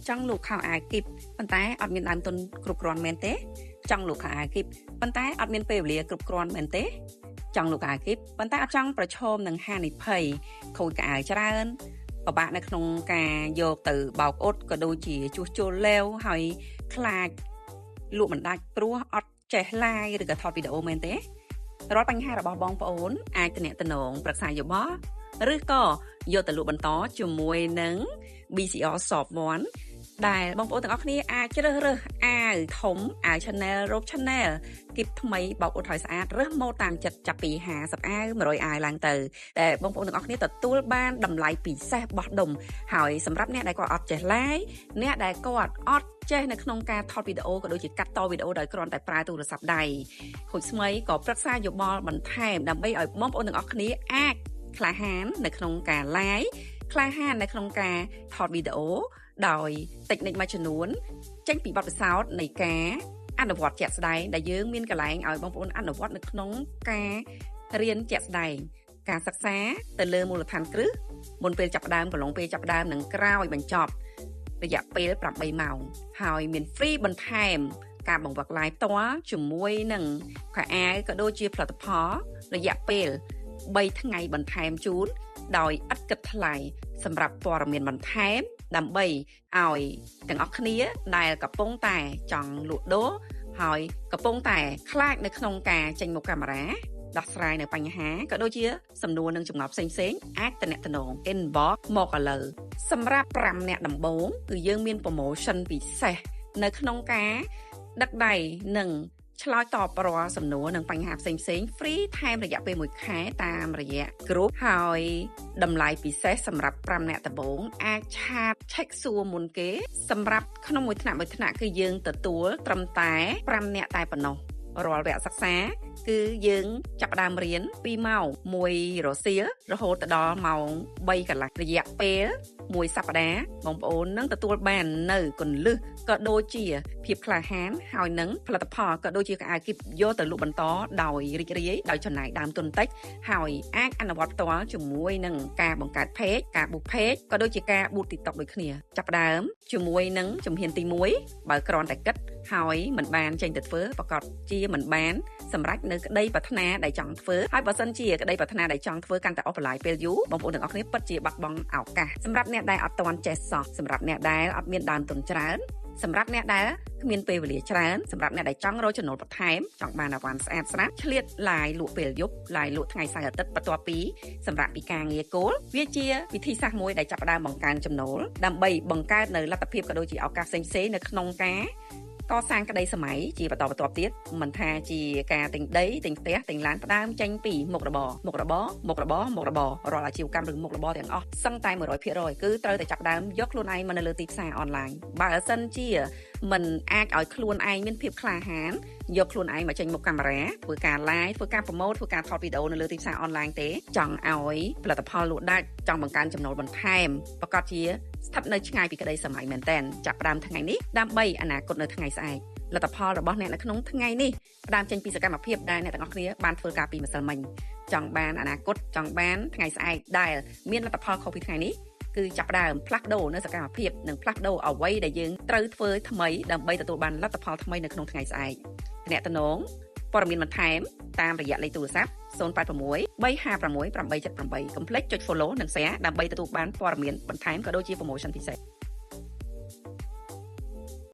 ចង់លក់ខោអាវគីបប៉ុន្តែអត់មានដើមទុនគ្រប់គ្រាន់មែនទេចង់លក់ខោអាវគីបប៉ុន្តែអត់មានពេលវេលាគ្រប់គ្រាន់មែនទេចង់លក់អាវគីបប៉ុន្តែអត់ចង់ប្រឈមនឹងហានិភ័យខូចអាវច្រើនពិបាកនៅក្នុងការយកទៅបោកអ៊ុតក៏ដូចជាជួសជុលឡេវហើយខ្លាចលក់មិនដាច់ព្រោះអត់ចេះ live ឬក៏ថតវីដេអូមែនទេរាល់បញ្ហារបស់បងប្អូនអាចទំនាក់ទំនងប្រឹក្សាយោបល់ឬក៏យកទៅលក់បន្តជាមួយនឹង BCR Soft One ដែលបងប្អូនទាំងអស់គ្នាអាចជ្រើសរើសអាវធំអាវ Chanel រ៉ូប Chanel គីបថ្មីបោកអ៊ុតហើយស្អាតរើសម៉ូដតាមចិត្តចាប់ពី50អាវ100អាវឡើងទៅតែបងប្អូនទាំងអស់គ្នាទទួលបានតម្លៃពិសេសបោះដុំហើយសម្រាប់អ្នកដែលគាត់អត់ចេះ live អ្នកដែលគាត់អត់ចេះនៅក្នុងការថតវីដេអូក៏ដូចជាកាត់តវីដេអូដោយគ្រាន់តែប្រើទូរស័ព្ទដៃខូចស្មីក៏ប្រឹក្សាយោបល់បន្ថែមដើម្បីឲ្យបងប្អូនទាំងអស់គ្នាអាចក្លាហាននៅក្នុងការ live ក្លាហាននៅក្នុងការថតវីដេអូដោយតិចនិចមួយចំនួនចេញពីបទពិសោធន៍នៃការអនុវត្តជាក់ស្ដែងដែលយើងមានកន្លែងឲ្យបងប្អូនអនុវត្តនៅក្នុងការរៀនជាក់ស្ដែងការសិក្សាទៅលើមូលដ្ឋានគ្រឹះមុនពេលចាប់ផ្ដើមកន្លងពេលចាប់ផ្ដើមនិងក្រោយបញ្ចប់រយៈពេល8ម៉ោងហើយមាន free បន្ថែមការបង្វឹក live ផ្ទាល់ជាមួយនឹងខោអាវក៏ដូចជាផលិតផលរយៈពេល3ថ្ងៃបន្ថែមជូនដោយឥតគិតថ្លៃសម្រាប់ព័ត៌មានបន្ថែមដើម្បីឲ្យទាំងអស់គ្នាដែលកំពុងតែចង់លក់ដូរហើយកំពុងតែខ្លាចនៅក្នុងការចេញមុខកាមេរ៉ាដោះស្រាយនៅបញ្ហាក៏ដូចជាសំណួរនិងចម្ងល់ផ្សេងៗអាចទំនាក់ទំនង inbox មកឥឡូវសម្រាប់5អ្នកដំបូងគឺយើងមាន promotion ពិសេសនៅក្នុងការដឹកដៃនិងឆ្លើយតបរាល់សំណួរនិងបញ្ហាផ្សេងៗ free ថែមរយៈពេល1ខែតាមរយៈ group ហើយតម្លៃពិសេសសម្រាប់5អ្នកដំបូងអាចឆាត check សួរមុនគេសម្រាប់ក្នុងមួយថ្នាក់គឺយើងទទួលត្រឹមតែ5អ្នកតែប៉ុណ្ណោះរាល់វគ្គសិក្សាគឺយើងចាប់ផ្ដើមរៀន2ម៉ោង1រសៀលរហូតដល់ម៉ោង3កន្លះរយៈពេល1សប្តាហ៍បងប្អូននឹងទទួលបាននៅគន្លឹះក៏ដូចជាភាពក្លាហានហើយនឹងផលិតផលក៏ដូចជាកៅអៅគីបយកទៅលក់បន្តដោយរីករាយដោយចំណាយដើមទុនតិចហើយអាចអនុវត្តផ្ទាល់ជាមួយនឹងការបង្កើត page ការប៊ូ page ក៏ដូចជាការប៊ូ TikTok ដូចគ្នាចាប់ផ្ដើមជាមួយនឹងជំហានទី1បើគ្រាន់តែគិតហើយមិនបានចេញទៅធ្វើប្រកាសជាមិនបានសម្រាប់នៅក្តីប្រាថ្នាដែលចង់ធ្វើហើយបើសិនជាក្តីប្រាថ្នាដែលចង់ធ្វើកាន់តែអស់បន្លាយពេលយូរបងប្អូនទាំងអស់គ្នាពិតជាបាត់បង់ឱកាសសម្រាប់អ្នកដែលអត់ទាន់ចេះសោះសម្រាប់អ្នកដែលអត់មានដើមទុនច្រើនសម្រាប់អ្នកដែលគ្មានពេលវេលាច្រើនសម្រាប់អ្នកដែលចង់រកចំណូលបន្ថែមចង់បានអវ៉ាន់ស្អាតស្រាប់ឆ្លៀតឡាយលក់ពេលយប់ឡាយលក់ថ្ងៃសៅរ៍អាទិត្យបន្ទាប់ពីសម្រាប់ពីការងារគោលវាជាវិធីសាស្ត្រមួយដែលចាប់ផ្ដើមបង្កើនចំណូលដើម្បីបង្កើតនៅលទ្ធភាពក៏ដូចជាឱកាសផ្សេងៗនៅក្នុងការកសាងក្តីសម័យជាបន្តបន្ទាប់ទៀតមិនថាជាការទិញដីទិញផ្ទះទិញឡានផ្ដើមចេញពីមុខរបររាល់អាជីវកម្មឬមុខរបរទាំងអស់សឹងតែ 100% គឺត្រូវតែចាប់ផ្ដើមយកខ្លួនឯងមកនៅលើទីផ្សារអនឡាញបើសិនជាមិនអាចឲ្យខ្លួនឯងមានភាពក្លាហានយកខ្លួនឯងមកចេញមុខកាមេរ៉ាធ្វើការ live ធ្វើការ promote ធ្វើការថតវីដេអូនៅលើទីផ្សារអនឡាញទេចង់ឲ្យផលិតផលលក់ដាច់ចង់បង្កើនចំណូលបន្ថែមប្រកាសជាស្ថិតនៅឆ្ងាយពីក្តីសម័យមែនទែនចាប់ផ្ដើមថ្ងៃនេះដើម្បីអនាគតនៅថ្ងៃស្អែកលទ្ធផលរបស់អ្នកនៅក្នុងថ្ងៃនេះផ្ដើមចេញពីសកម្មភាពដែលអ្នកទាំងអស់គ្នាបានធ្វើការពីម្សិលមិញចង់បានអនាគតចង់បានថ្ងៃស្អែកដែលមានលទ្ធផលខុសពីថ្ងៃនេះគឺចាប់ផ្ដើមផ្លាស់ប្ដូរនៅសកម្មភាពនិងផ្លាស់ប្ដូរអ្វីដែលយើងត្រូវធ្វើថ្មីដើម្បីទទួលបានលទ្ធផលថ្មីនៅក្នុងថ្ងៃស្អែកទំនាក់ទំនងព័ត៌មានបន្ថែមតាមរយៈលេខទូរស័ព្ទ086 356 878កុំភ្លេចចុច follow និង share ដើម្បីទទួលបានព័ត៌មានបន្ថែមក៏ដូចជា promotion ពិសេស